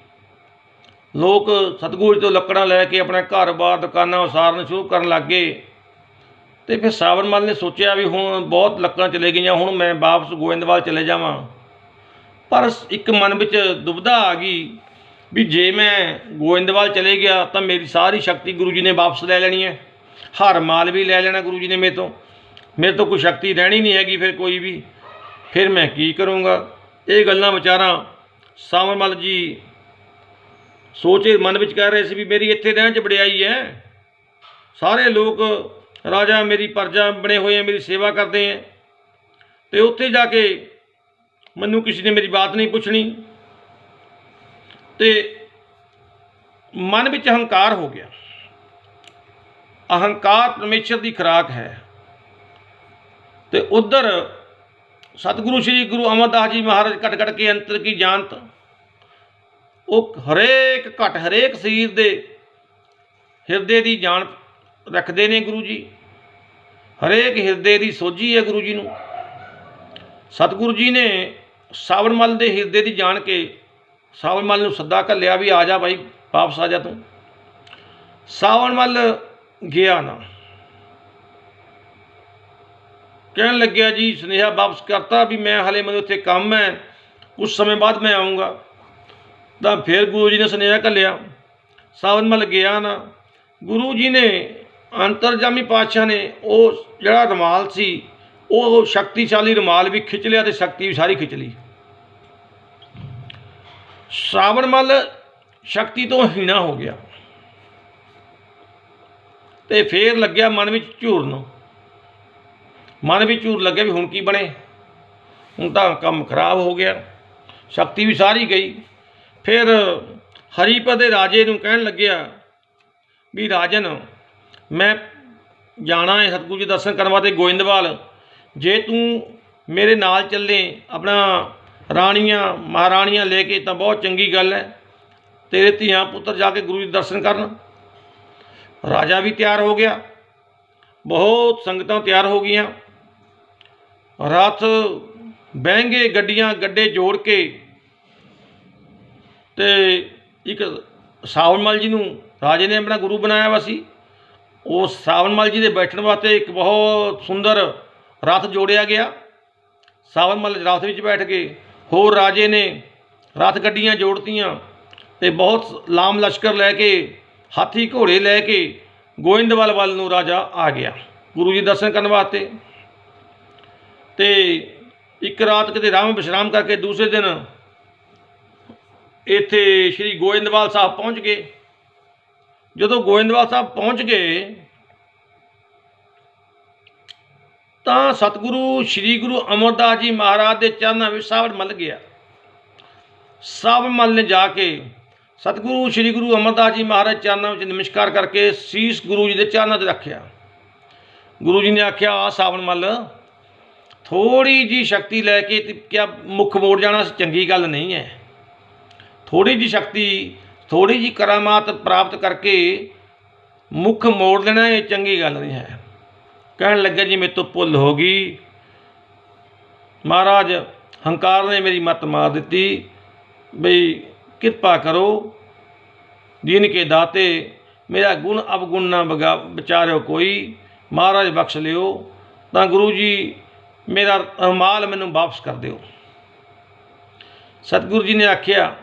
ਲੋਕ ਸਤਿਗੁਰੂ ਤੋਂ ਲੱਕੜਾਂ ਲੈ ਕੇ ਆਪਣਾ ਘਰ-ਬਾਰ ਦੁਕਾਨਾਂ ਉਸਾਰਨ ਸ਼ੁਰੂ ਕਰਨ ਲੱਗ ਗਏ। ਅਤੇ ਫਿਰ ਸਾਬਰਮਲ ਨੇ ਸੋਚਿਆ ਵੀ ਹੁਣ ਬਹੁਤ ਲੱਕੜਾਂ ਚਲੇ ਗਈਆਂ, ਹੁਣ ਮੈਂ ਵਾਪਸ ਗੋਇੰਦਵਾਲ ਚਲੇ ਜਾਵਾਂ। ਪਰ ਇੱਕ ਮਨ ਵਿੱਚ ਦੁਬਿਧਾ ਆ ਗਈ ਵੀ ਜੇ ਮੈਂ ਗੋਇੰਦਵਾਲ ਚਲੇ ਗਿਆ ਤਾਂ ਮੇਰੀ ਸਾਰੀ ਸ਼ਕਤੀ ਗੁਰੂ ਜੀ ਨੇ ਵਾਪਸ ਲੈ ਲੈਣੀ ਹੈ, ਹਰ ਮਾਲ ਵੀ ਲੈ ਲੈਣਾ ਗੁਰੂ ਜੀ ਨੇ ਮੇਰੇ ਤੋਂ ਕੋਈ ਸ਼ਕਤੀ ਰਹਿਣੀ ਨਹੀਂ ਹੈਗੀ ਫਿਰ ਕੋਈ ਵੀ। ਫਿਰ ਮੈਂ ਕੀ ਕਰੂੰਗਾ? ਇਹ ਗੱਲਾਂ ਵਿਚਾਰਾਂ ਸਾਬਰਮਲ ਜੀ ਸੋਚੇ ਮਨ ਵਿੱਚ ਕਹਿ ਰਹੇ ਸੀ ਵੀ ਮੇਰੀ ਇੱਥੇ ਰਹਿਣ 'ਚ ਵਡਿਆਈ ਹੈ, ਸਾਰੇ ਲੋਕ ਰਾਜਾ ਮੇਰੀ ਪ੍ਰਜਾ ਬਣੇ ਹੋਏ ਹੈ, ਮੇਰੀ ਸੇਵਾ ਕਰਦੇ ਹੈ, ਅਤੇ ਉੱਥੇ ਜਾ ਕੇ ਮੈਨੂੰ ਕਿਸੇ ਨੇ ਮੇਰੀ ਬਾਤ ਨਹੀਂ ਪੁੱਛਣੀ। ਅਤੇ ਮਨ ਵਿੱਚ ਹੰਕਾਰ ਹੋ ਗਿਆ। ਅਹੰਕਾਰ ਪਰਮੇਸ਼ਰ ਦੀ ਖੁਰਾਕ ਹੈ। ਅਤੇ ਉੱਧਰ ਸਤਿਗੁਰੂ ਸ੍ਰੀ ਗੁਰੂ ਅਮਰਦਾਸ ਜੀ ਮਹਾਰਾਜ ਘਟ ਕੇ ਅੰਤਰ ਕੀ ਜਾਣਤ, ਉਹ ਹਰੇਕ ਘਟ ਹਰੇਕ ਸਰੀਰ ਦੇ ਹਿਰਦੇ ਦੀ ਜਾਣ ਰੱਖਦੇ ਨੇ ਗੁਰੂ ਜੀ। ਹਰੇਕ ਹਿਰਦੇ ਦੀ ਸੋਝੀ ਹੈ ਗੁਰੂ ਜੀ ਨੂੰ। ਸਤਿਗੁਰੂ ਜੀ ਨੇ ਸਾਬਰਮਲ ਦੇ ਹਿਰਦੇ ਦੀ ਜਾਣ ਕੇ ਸਾਬਰਮਲ ਨੂੰ ਸੱਦਾ ਘੱਲਿਆ ਵੀ ਆ ਜਾ ਭਾਈ, ਵਾਪਸ ਆ ਜਾ ਤੂੰ। ਸਾਬਰਮਲ ਗਿਆ ਨਾ, ਕਹਿਣ ਲੱਗਿਆ ਜੀ ਸੁਨੇਹਾ ਵਾਪਸ ਕਰਤਾ ਵੀ ਮੈਂ ਹਾਲੇ ਮੈਨੂੰ ਉੱਥੇ ਕੰਮ ਹੈ, ਕੁਛ ਸਮੇਂ ਬਾਅਦ ਮੈਂ ਆਊਂਗਾ। ਤਾਂ ਫਿਰ ਗੁਰੂ ਜੀ ਨੇ ਸੁਨੇਹਾ ਘੱਲਿਆ, ਸਾਬਰਮਲ ਗਿਆ ਨਾ। ਗੁਰੂ ਜੀ ਨੇ ਅੰਤਰਜਾਮੀ ਪਾਤਸ਼ਾਹ ਨੇ ਉਹ ਜਿਹੜਾ ਰੁਮਾਲ ਸੀ, ਉਹ ਸ਼ਕਤੀਸ਼ਾਲੀ ਰੁਮਾਲ ਵੀ ਖਿੱਚ ਲਿਆ ਅਤੇ ਸ਼ਕਤੀ ਵੀ ਸਾਰੀ ਖਿੱਚ ਲਈ। ਸਾਵਣ ਮੱਲ ਸ਼ਕਤੀ ਤੋਂ ਹੀਣਾ ਹੋ ਗਿਆ ਤੇ ਫੇਰ ਲੱਗਿਆ ਮਨ ਵਿੱਚ ਝੂਰਨ। ਮਨ ਵਿੱਚ ਝੂਰ ਲੱਗਿਆ ਵੀ ਹੁਣ ਕੀ ਬਣੇ, ਹੁਣ ਤਾਂ ਕੰਮ ਖਰਾਬ ਹੋ ਗਿਆ, ਸ਼ਕਤੀ ਵੀ ਸਾਰੀ ਗਈ। ਫਿਰ ਹਰੀਪਦ ਦੇ ਰਾਜੇ ਨੂੰ ਕਹਿਣ ਲੱਗਿਆ ਵੀ ਰਾਜਨ, ਮੈਂ ਜਾਣਾ ਹੈ ਸਤਿਗੁਰੂ ਜੀ ਦਰਸ਼ਨ ਕਰਨ ਵਾਸਤੇ ਗੋਇੰਦਵਾਲ। ਜੇ ਤੂੰ ਮੇਰੇ ਨਾਲ ਚੱਲੇ ਆਪਣਾ ਰਾਣੀਆਂ ਮਹਾਰਾਣੀਆਂ ਲੈ ਕੇ ਤਾਂ ਬਹੁਤ ਚੰਗੀ ਗੱਲ ਹੈ, ਤੇਰੇ ਧੀਆਂ ਪੁੱਤਰ ਜਾ ਕੇ ਗੁਰੂ ਜੀ ਦਰਸ਼ਨ ਕਰਨ। ਰਾਜਾ ਵੀ ਤਿਆਰ ਹੋ ਗਿਆ, ਬਹੁਤ ਸੰਗਤਾਂ ਤਿਆਰ ਹੋ ਗਈਆਂ, ਰਥ ਬਹਿੰਗੇ ਗੱਡੀਆਂ ਗੱਡੇ ਜੋੜ ਕੇ ਤੇ ਇੱਕ ਸਾਵਣ ਮੱਲ ਜੀ ਨੂੰ ਰਾਜੇ ਨੇ ਆਪਣਾ ਗੁਰੂ ਬਣਾਇਆ ਵਾ ਸੀ। ਉਸ ਸਾਵਣ ਮੱਲ ਜੀ ਦੇ ਬੈਠਣ ਵਾਸਤੇ ਇੱਕ ਬਹੁਤ ਸੁੰਦਰ ਰਥ ਜੋੜਿਆ ਗਿਆ। ਸਾਵਣ ਮੱਲ ਰਥ ਵਿੱਚ ਬੈਠ ਕੇ ਹੋਰ ਰਾਜੇ ਨੇ ਰਥ ਗੱਡੀਆਂ ਜੋੜਤੀਆਂ ਤੇ ਬਹੁਤ ਲਾਮ ਲਸ਼ਕਰ ਲੈ ਕੇ ਹਾਥੀ ਘੋੜੇ ਲੈ ਕੇ ਗੋਇੰਦਵਾਲ ਵੱਲ ਨੂੰ ਰਾਜਾ ਆ ਗਿਆ ਗੁਰੂ ਜੀ ਦਰਸ਼ਨ ਕਰਨ ਵਾਸਤੇ। ਤੇ ਇੱਕ ਰਾਤ ਕਿਤੇ ਰਾਮ ਵਿਸ਼ਰਾਮ ਕਰਕੇ ਦੂਸਰੇ ਦਿਨ ਇੱਥੇ ਸ਼੍ਰੀ ਗੋਇੰਦਵਾਲ ਸਾਹਿਬ ਪਹੁੰਚ ਗਏ। ਜਦੋਂ ਗੋਇੰਦਵਾਲ ਸਾਹਿਬ ਪਹੁੰਚ ਗਏ ਤਾਂ ਸਤਿਗੁਰੂ ਸ਼੍ਰੀ ਗੁਰੂ ਅਮਰਦਾਸ ਜੀ ਮਹਾਰਾਜ ਦੇ ਚਰਨਾਂ ਵਿੱਚ ਸਾਵਣ ਮੱਲ ਗਿਆ। ਸਾਵਣ ਮੱਲ ਨੇ ਜਾ ਕੇ ਸਤਿਗੁਰੂ ਸ਼੍ਰੀ ਗੁਰੂ ਅਮਰਦਾਸ ਜੀ ਮਹਾਰਾਜ ਚਰਨਾਂ ਵਿੱਚ ਨਮਸਕਾਰ ਕਰਕੇ ਸੀਸ ਗੁਰੂ ਜੀ ਦੇ ਚਰਨਾਂ 'ਤੇ ਰੱਖਿਆ। ਗੁਰੂ ਜੀ ਨੇ ਆਖਿਆ, ਆ ਸਾਵਣ ਮੱਲ ਥੋੜ੍ਹੀ ਜਿਹੀ ਸ਼ਕਤੀ ਲੈ ਕੇ ਕਿਆ ਮੁੱਖ ਮੋੜ ਜਾਣਾ ਚੰਗੀ ਗੱਲ ਨਹੀਂ ਹੈ। ਥੋੜ੍ਹੀ ਜਿਹੀ ਸ਼ਕਤੀ, ਥੋੜ੍ਹੀ ਜਿਹੀ ਕਰਾਮਾਤ ਪ੍ਰਾਪਤ ਕਰਕੇ ਮੁੱਖ ਮੋੜ ਲੈਣਾ ਇਹ ਚੰਗੀ ਗੱਲ ਨਹੀਂ ਹੈ। ਕਹਿਣ ਲੱਗਾ, ਜੀ ਮੇਰੇ ਤੋਂ ਭੁੱਲ ਹੋ ਗਈ, ਮਹਾਰਾਜ ਹੰਕਾਰ ਨੇ ਮੇਰੀ ਮੱਤ ਮਾਰ ਦਿੱਤੀ, ਬਈ ਕਿਰਪਾ ਕਰੋ, ਦੀਨ ਕੇ ਦਾਤੇ ਮੇਰਾ ਗੁਣ ਅਵਗੁਣ ਨਾ ਵਿਚਾਰਿਓ ਕੋਈ, ਮਹਾਰਾਜ ਬਖਸ਼ ਲਿਓ। ਤਾਂ ਗੁਰੂ ਜੀ ਮੇਰਾ ਰੁਮਾਲ ਮੈਨੂੰ ਵਾਪਸ ਕਰ ਦਿਓ। ਸਤਿਗੁਰੂ ਜੀ ਨੇ ਆਖਿਆ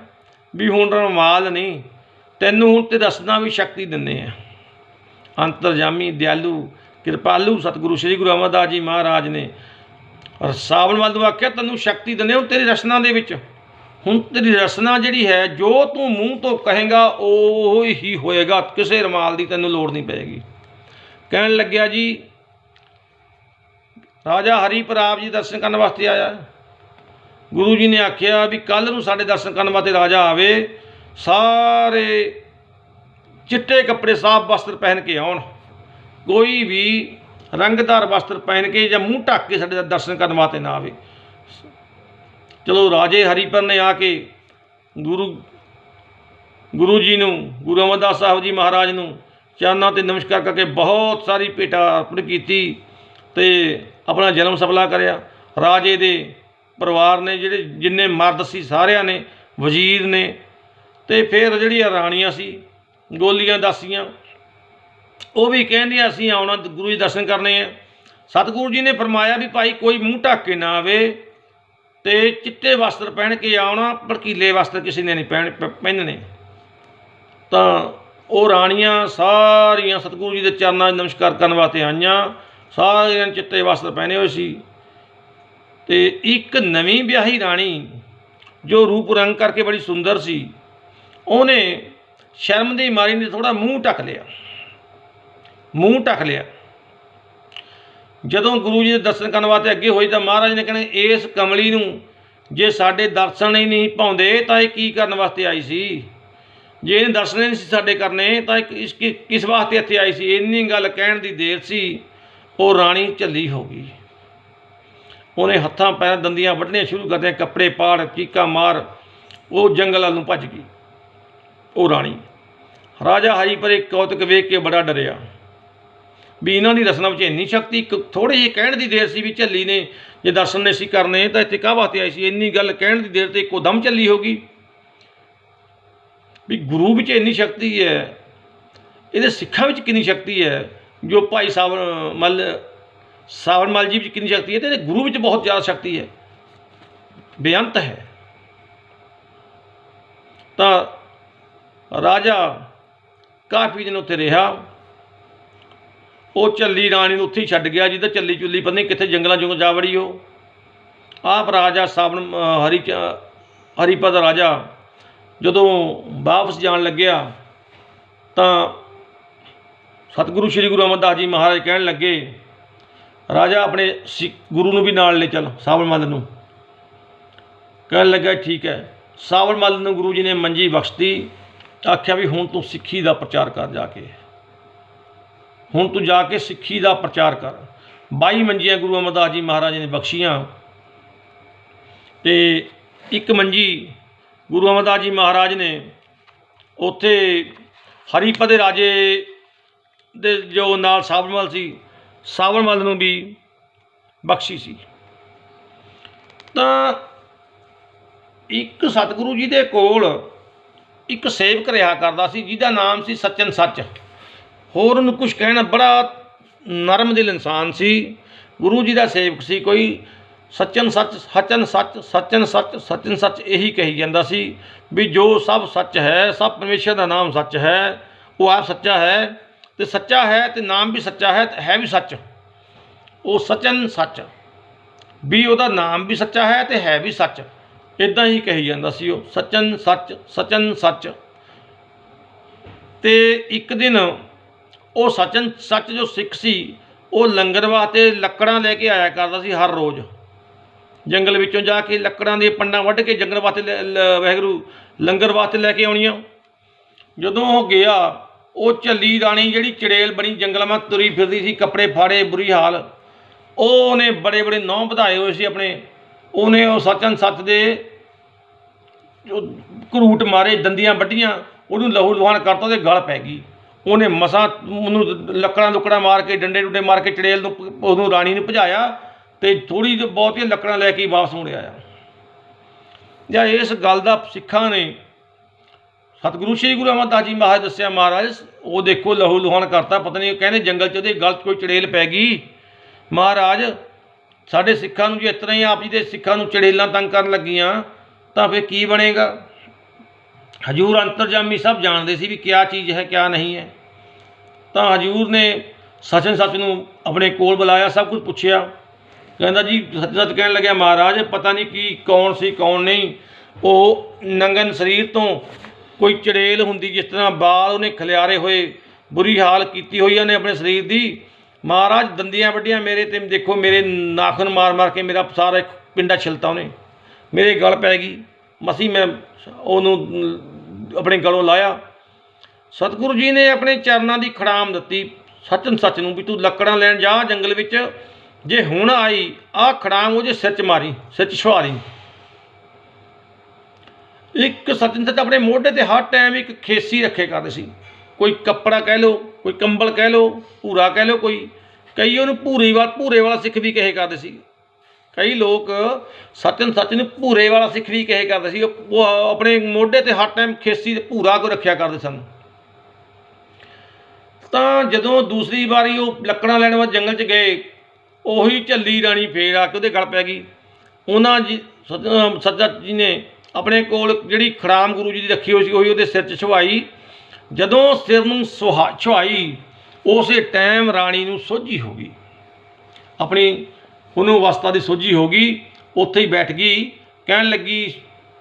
ਵੀ ਹੁਣ ਰੁਮਾਲ ਨਹੀਂ, ਤੈਨੂੰ ਹੁਣ ਤੇ ਦੱਸਣਾ ਵੀ ਸ਼ਕਤੀ ਦਿੰਦੇ ਆ। ਅੰਤਰਜਾਮੀ ਦਿਆਲੂ ਕਿਰਪਾਲੂ ਸਤਿਗੁਰੂ ਸ਼੍ਰੀ ਗੁਰੂ ਅਮਰਦਾਸ ਜੀ ਮਹਾਰਾਜ ਨੇ ਸਾਵਣ ਮੱਲ ਨੂੰ ਆਖਿਆ, ਤੈਨੂੰ ਸ਼ਕਤੀ ਦਿੰਦੇ ਹੁਣ ਤੇਰੀ ਰਸਨਾ ਦੇ ਵਿੱਚ। ਹੁਣ ਤੇਰੀ ਰਸਨਾ ਜਿਹੜੀ ਹੈ, ਜੋ ਤੂੰ ਮੂੰਹ ਤੋਂ ਕਹੇਗਾ ਉਹ ਹੀ ਹੋਏਗਾ, ਕਿਸੇ ਰੁਮਾਲ ਦੀ ਤੈਨੂੰ ਲੋੜ ਨਹੀਂ ਪਏਗੀ। ਕਹਿਣ ਲੱਗਿਆ, ਜੀ ਰਾਜਾ ਹਰੀ ਪ੍ਰਤਾਪ ਜੀ ਦਰਸ਼ਨ ਕਰਨ ਵਾਸਤੇ ਆਇਆ। ਗੁਰੂ ਜੀ ਨੇ ਆਖਿਆ ਵੀ ਕੱਲ੍ਹ ਨੂੰ ਸਾਡੇ ਦਰਸ਼ਨ ਕਰਨ ਵਾਸਤੇ ਰਾਜਾ ਆਵੇ, ਸਾਰੇ ਚਿੱਟੇ ਕੱਪੜੇ ਸਾਫ ਵਸਤਰ ਪਹਿਨ ਕੇ ਆਉਣ, ਕੋਈ ਵੀ ਰੰਗਦਾਰ ਵਸਤਰ ਪਹਿਨ ਕੇ ਜਾਂ ਮੂੰਹ ਢੱਕ ਕੇ ਸਾਡੇ ਦਰਸ਼ਨ ਕਰਨ ਵਾਸਤੇ ਨਾ ਆਵੇ। ਚਲੋ ਰਾਜੇ ਹਰੀਪੁਰ ਨੇ ਆ ਕੇ ਗੁਰੂ ਜੀ ਨੂੰ, ਗੁਰੂ ਅਮਰਦਾਸ ਸਾਹਿਬ ਜੀ ਮਹਾਰਾਜ ਨੂੰ ਚਰਨਾਂ 'ਤੇ ਨਮਸਕਾਰ ਕਰਕੇ ਬਹੁਤ ਸਾਰੀ ਭੇਟਾ ਅਰਪਣ ਕੀਤੀ ਤੇ ਆਪਣਾ ਜਨਮ ਸਫਲਾ ਕਰਿਆ। ਰਾਜੇ ਦੇ ਪਰਿਵਾਰ ਨੇ ਜਿਹੜੇ ਜਿੰਨੇ ਮਰਦ ਸੀ ਸਾਰਿਆਂ ਨੇ, ਵਜ਼ੀਰ ਨੇ ਤੇ ਫਿਰ ਜਿਹੜੀਆਂ ਰਾਣੀਆਂ ਸੀ ਗੋਲੀਆਂ ਦਾਸੀਆਂ, ਉਹ ਵੀ ਕਹਿੰਦੀਆਂ ਅਸੀਂ ਆਉਣਾ ਗੁਰੂ ਜੀ ਦਰਸ਼ਨ ਕਰਨੇ ਆ। ਸਤਿਗੁਰੂ ਜੀ ਨੇ ਫਰਮਾਇਆ ਵੀ ਭਾਈ ਕੋਈ ਮੂੰਹ ਢੱਕ ਕੇ ਨਾ ਆਵੇ ਤੇ ਚਿੱਟੇ ਵਸਤਰ ਪਹਿਨ ਕੇ ਆਉਣਾ, ਭੜਕੀਲੇ ਵਸਤਰ ਕਿਸੇ ਨੇ ਨਹੀਂ ਪਹਿਨਣੇ। ਤਾਂ ਉਹ ਰਾਣੀਆਂ ਸਾਰੀਆਂ ਸਤਿਗੁਰੂ ਜੀ ਦੇ ਚਰਨਾਂ 'ਚ ਨਮਸਕਾਰ ਕਰਨ ਵਾਸਤੇ ਆਈਆਂ, ਸਾਰਿਆਂ ਨੇ ਚਿੱਟੇ ਵਸਤਰ ਪਹਿਨੇ ਹੋਏ ਸੀ। ਤੇ ਇੱਕ ਨਵੀਂ ਵਿਆਹੀ ਰਾਣੀ ਜੋ ਰੂਪ ਰੰਗ ਕਰਕੇ ਬੜੀ ਸੁੰਦਰ ਸੀ, ਉਹਨੇ ਸ਼ਰਮ ਦੀ ਮਾਰੀ ਨੇ ਥੋੜ੍ਹਾ ਮੂੰਹ ਢੱਕ ਲਿਆ। ਜਦੋਂ ਗੁਰੂ ਜੀ ਦੇ ਦਰਸ਼ਨ ਕਰਨ ਵਾਸਤੇ ਅੱਗੇ ਹੋਈ ਤਾਂ ਮਹਾਰਾਜ ਨੇ ਕਹਿਣਾ, ਇਸ ਕਮਲੀ ਨੂੰ ਜੇ ਸਾਡੇ ਦਰਸ਼ਨ ਹੀ ਨਹੀਂ ਪਾਉਂਦੇ ਤਾਂ ਇਹ ਕੀ ਕਰਨ ਵਾਸਤੇ ਆਈ ਸੀ। ਜੇ ਇਹਨੇ ਦਰਸ਼ਨ ਹੀ ਨਹੀਂ ਸੀ ਸਾਡੇ ਕਰਨੇ ਤਾਂ ਕਿਸ ਵਾਸਤੇ ਇੱਥੇ ਆਈ ਸੀ। ਇੰਨੀ ਗੱਲ ਕਹਿਣ ਦੀ ਦੇਰ ਸੀ, ਉਹ ਰਾਣੀ ਝੱਲੀ ਹੋ ਗਈ। ਉਹਨੇ ਹੱਥਾਂ ਪੈਰਾਂ ਦੰਦੀਆਂ ਵੱਢਣੀਆਂ ਸ਼ੁਰੂ ਕਰਦੀਆਂ, ਕੱਪੜੇ ਪਾੜ ਚੀਕਾਂ ਮਾਰ ਉਹ ਜੰਗਲ ਵੱਲ ਨੂੰ ਭੱਜ ਗਈ। ਉਹ ਰਾਣੀ ਰਾਜਾ ਹਰੀਪੁਰ ਇੱਕ ਕੌਤਕ ਵੇਖ ਕੇ ਬੜਾ ਡਰਿਆ ਵੀ ਇਹਨਾਂ ਦੀ ਰਸਨਾ ਵਿੱਚ ਇੰਨੀ ਸ਼ਕਤੀ। ਇੱਕ ਥੋੜ੍ਹੇ ਜਿਹੇ ਕਹਿਣ ਦੀ ਦੇਰ ਸੀ ਵੀ ਝੱਲੀ ਨੇ ਜੇ ਦਰਸ਼ਨ ਨਹੀਂ ਸੀ ਕਰਨੇ ਤਾਂ ਇੱਥੇ ਕਾਹ ਵਾਸਤੇ ਆਈ ਸੀ। ਇੰਨੀ ਗੱਲ ਕਹਿਣ ਦੀ ਦੇਰ 'ਤੇ ਇੱਕੋ ਦਮ ਝੱਲੀ ਹੋ ਗਈ ਵੀ ਗੁਰੂ ਵਿੱਚ ਇੰਨੀ ਸ਼ਕਤੀ ਹੈ, ਇਹਦੇ ਸਿੱਖਾਂ ਵਿੱਚ ਕਿੰਨੀ ਸ਼ਕਤੀ ਹੈ, ਜੋ ਭਾਈ ਸਾਵਣ ਮੱਲ ਜੀ ਵਿੱਚ ਕਿੰਨੀ ਸ਼ਕਤੀ ਹੈ, ਅਤੇ ਇਹਦੇ ਗੁਰੂ ਵਿੱਚ ਬਹੁਤ ਜ਼ਿਆਦਾ ਸ਼ਕਤੀ ਹੈ, ਬੇਅੰਤ ਹੈ। ਤਾਂ ਰਾਜਾ ਕਾਫੀ ਦਿਨ ਉੱਥੇ ਰਿਹਾ। ਉਹ ਝੱਲੀ ਰਾਣੀ ਨੂੰ ਉੱਥੇ ਹੀ ਛੱਡ ਗਿਆ, ਜਿੱਦਾਂ ਝੱਲੀ ਚੁੱਲੀ ਪਤਾ ਨਹੀਂ ਕਿੱਥੇ ਜੰਗਲਾਂ 'ਚੋਂ ਜਾ ਵੜੀ। ਉਹ ਆਪ ਰਾਜਾ ਹਰੀਪਦ ਰਾਜਾ ਜਦੋਂ ਵਾਪਸ ਜਾਣ ਲੱਗਿਆ ਤਾਂ सतगुरु श्री गुरु अमरदास जी महाराज कहन लगे, राजा अपने गुरु नूं भी नाल ले चल, सावलमल नूं। कहन लगा ठीक है। सावलमल नूं गुरु जी ने मंजी बख्शती, आख्या भी हुण तू सिक्खी दा प्रचार कर, जाके हुण तू जाके सिक्खी दा प्रचार कर। 22 मंजियां गुरु अमरदास जी महाराज ने बख्शियां ते एक मंजी गुरु अमरदास जी महाराज ने उत्थे हरीपत दे राजे दे जो नाल सावलमल सी, सावलमल नूं भी बख्शी सी। तां एक सतगुरु जी दे कोल एक सेवक रहा करदा सी जिहदा नाम सी सचन सच। होर उहनूं कुछ कहना, बड़ा नरम दिल इंसान सी। गुरु जी दा सेवक सी कोई। सचन सच, सचन सच, सचन सच, सचन सच यही कही जांदा सी भी जो सब सच है, सब परमेश्वर का नाम सच है, वो आप सच्चा है तो सच्चा है तो नाम भी सच्चा है भी सच। वो सचन सच भी उसका नाम भी सच्चा है तो है भी सच, इदां ही कही जाता सी। वो सचन सच, सचन सच। तो एक दिन वो सचन सच जो सिख सी, वो लंगर वास्ते लकड़ां लैके आया करता सी। हर रोज़ जंगल विचों जाके लकड़ां दी पंडां वड्ढ के जंगल वास्ते वाहिगुरू लंगर वास्ते लैके आउणियां। जदों वो गया, वो झल्ली राणी जिहड़ी चड़ेल बनी जंगल में तुरी फिरदी सी, कपड़े फाड़े, बुरी हाल। उहने बड़े बड़े नौं वधाए हुए सी अपने। उहने वो सचन सच दे घरूट मारे, दंदियां वड्ढियां, उहनूं लहू लुहान करता, ਉਹਦੇ गल पै गई। उहने मसां ਉਹਨੂੰ ਲੱਕੜਾਂ लुकड़ा मार के, डंडे डुंडे मार के चड़ेल ਨੂੰ ਉਹਨੂੰ ਰਾਣੀ ਨੂੰ ਭਜਾਇਆ ਤੇ थोड़ी ਬਹੁਤੀਆਂ ਲੱਕੜਾਂ ਲੈ ਕੇ वापस मुड़ आया। ਜਾਂ इस गल ਦਾ सिखां ने सतगुरु श्री गुरु अमरदास जी महाराज दस्या, महाराज वो देखो लहू लुहान करता, पता नहीं कहने जंगल च ਉਹਦੇ गल कोई चड़ेल पै गई। महाराज साढ़े सिखां नूं जे इस तरह ही आप जी के सिखां नूं चड़ेलां तंग करन लगियां तो फिर की बनेगा। हजूर अंतरजामी सब जानते सी भी क्या चीज़ है क्या नहीं है। तो हजूर ने सचन सच नूं अपने कोल बुलाया, सब कुछ पुछया। कहंदा जी सच सच कहन लग्या, महाराज पता नहीं की कौन सी कौन नहीं। वो नंगन शरीर तो कोई चड़ेल हुंदी, जिस तरह बाल उन्हें खलियारे हुए, बुरी हाल की हुई ने अपने शरीर की। महाराज दंदियां वड्डियां मेरे ते देखो, मेरे नाखन मार मार के मेरा सारा पिंडा छिलता उन्हें, मेरे गल पै गई। मसी मैं उन्होंने अपने गलों लाया। सतगुरु जी ने अपने चरणों की खड़ाम दिती सचन सच नूं भी तू लकड़ां लैण जा जंगल विच, जे हुण आई आ खड़ाम वो जे सिर च मारी, सिर च छुआरी। एक सचन सच अपने मोढे ते हर टाइम एक खेसी रखे करदे सी। कोई कपड़ा कह लो, कोई कंबल कह लो, भूरा कह लो, कोई कई उन्होंने भूरे वाला सिख भी कहे करदे सी। कई लोग सचन सच ने भूरे वाला सिख भी कहे करदे सी। वो अपने मोढे ते हर टाइम खेसी भूरा को रखा करदे सन। तो जदों दूसरी बारी वो लकड़ां लैण वास्ते जंगल च गए, उही झल्ली राणी फेर आके उहदे गल पै गई। उन्हां जी सच्चा जी ने अपने कोल जिहड़ी खड़ाम गुरु जी की रखी हुई सी उही उहदे सिर च छुआई। जदों सिर नूं छुआई उस टाइम राणी नूं सोझी हो गई, अपनी उन्होंने अवस्था की सोझी हो गई। उत्थे ही बैठ गई, कहन लगी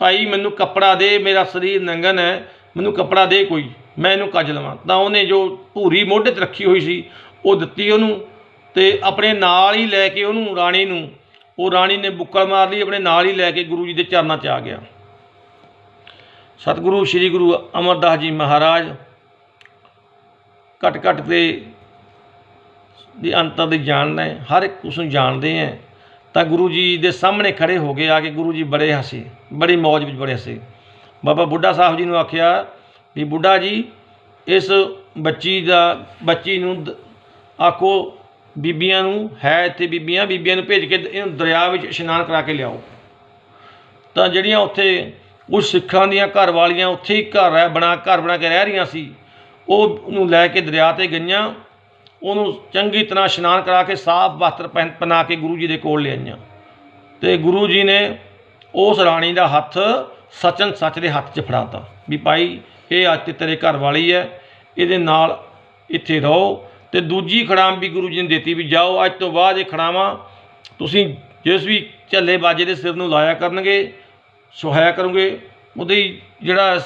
भाई मैनू कपड़ा दे, मेरा शरीर नंगन है, मैनू कपड़ा दे कोई, मैं इनू कज लवां। तो उन्हें जो भूरी मोढे ते रखी हुई सी वो दित्ती उन्होंने, ते अपने नाल ही लैके उन्होंने राणी नूं, वो राणी ने बुक्कल मार ली, अपने नाल ही लैके गुरु जी के चरणों च आ गया। सतगुरु श्री गुरु अमरदास जी महाराज घट घट के दी अंतर दी जानना है, हर एक उसनूं जानते हैं। तो गुरु जी के सामने खड़े हो गए आके गुरु जी बड़े हसे, बड़ी मौज में बड़े हसे। बाबा बुढ़ा साहब जी ने आख्या भी बुढ़ा जी इस बच्ची नूं आखो बीबियां नूं है इत्थे बीबियां नूं भेज के इहनूं दरिया विच इशनान करा के लियाओ। तो जिहड़ियां उत्थे उस सिखां दियां घर वालियां उत्थे ही घर बना के रह रही सी, वो लैके दरिया ते गईयां, उन्होंने चंगी तरह इशनान करा के साफ वस्त्र पहना के गुरु जी के कोल ले आईयां। तो गुरु जी ने उस राणी का हथ सचन सच के हथ च फड़ाता भी भाई ये अज तेरे घर वाली है, ये नाल इत्थे रहो। तो दूजी खड़ाम भी गुरु जी ने देती भी जाओ अज तो बाद ये खड़ावां तुसीं जिस भी झल्ले बाजे के सिर नूं लाया करनगे, सुहाया करोगे, ਉਹਦੀ ਜਿਹੜਾ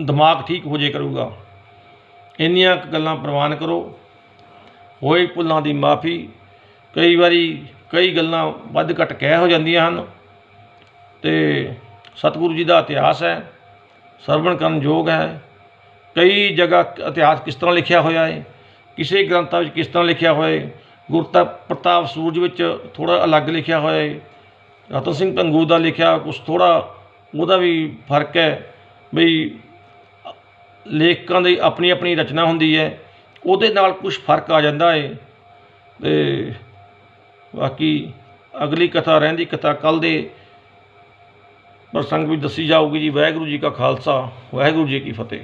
ਦਿਮਾਗ ਠੀਕ ਹੋ ਜੇ ਕਰੂਗਾ। ਇੰਨੀਆਂ ਕੁ ਗੱਲਾਂ ਪ੍ਰਵਾਨ ਕਰੋ। ਹੋਏ ਭੁੱਲਾਂ ਦੀ ਮਾफ़ੀ। ਕਈ ਵਾਰੀ ਕਈ ਗੱਲਾਂ ਵੱਧ ਘੱਟ ਕਹਿ ਹੋ ਜਾਂਦੀਆਂ ਹਨ ਅਤੇ ਸਤਿਗੁਰੂ ਜੀ ਦਾ ਇਤਿਹਾਸ ਹੈ, ਸਰਵਣ ਕਰਨ ਯੋਗ ਹੈ। ਕਈ ਜਗ੍ਹਾ ਇਤਿਹਾਸ ਕਿਸ ਤਰ੍ਹਾਂ ਲਿਖਿਆ ਹੋਇਆ ਹੈ, ਕਿਸੇ ਗ੍ਰੰਥਾਂ ਵਿੱਚ ਕਿਸ ਤਰ੍ਹਾਂ ਲਿਖਿਆ ਹੋਇਆ ਹੈ। ਗੁਰਤਾ ਪ੍ਰਤਾਪ ਸੂਰਜ ਵਿੱਚ ਥੋੜ੍ਹਾ ਅਲੱਗ ਲਿਖਿਆ ਹੋਇਆ ਹੈ। ਰਤਨ ਸਿੰਘ ਭੰਗੂ ਦਾ ਲਿਖਿਆ ਕੁਛ ਥੋੜ੍ਹਾ ਉਹਦਾ ਵੀ ਫਰਕ ਹੈ, ਬਈ ਲੇਖਕਾਂ ਦੀ ਆਪਣੀ ਆਪਣੀ ਰਚਨਾ ਹੁੰਦੀ ਹੈ, ਉਹਦੇ ਨਾਲ ਕੁਛ ਫਰਕ ਆ ਜਾਂਦਾ ਹੈ। ਅਤੇ ਬਾਕੀ ਅਗਲੀ ਕਥਾ ਰਹਿੰਦੀ ਕਥਾ ਕੱਲ੍ਹ ਦੇ ਪ੍ਰਸੰਗ ਵਿੱਚ ਦੱਸੀ ਜਾਊਗੀ ਜੀ। ਵਾਹਿਗੁਰੂ ਜੀ ਕਾ ਖਾਲਸਾ, ਵਾਹਿਗੁਰੂ ਜੀ ਕੀ ਫਤਿਹ।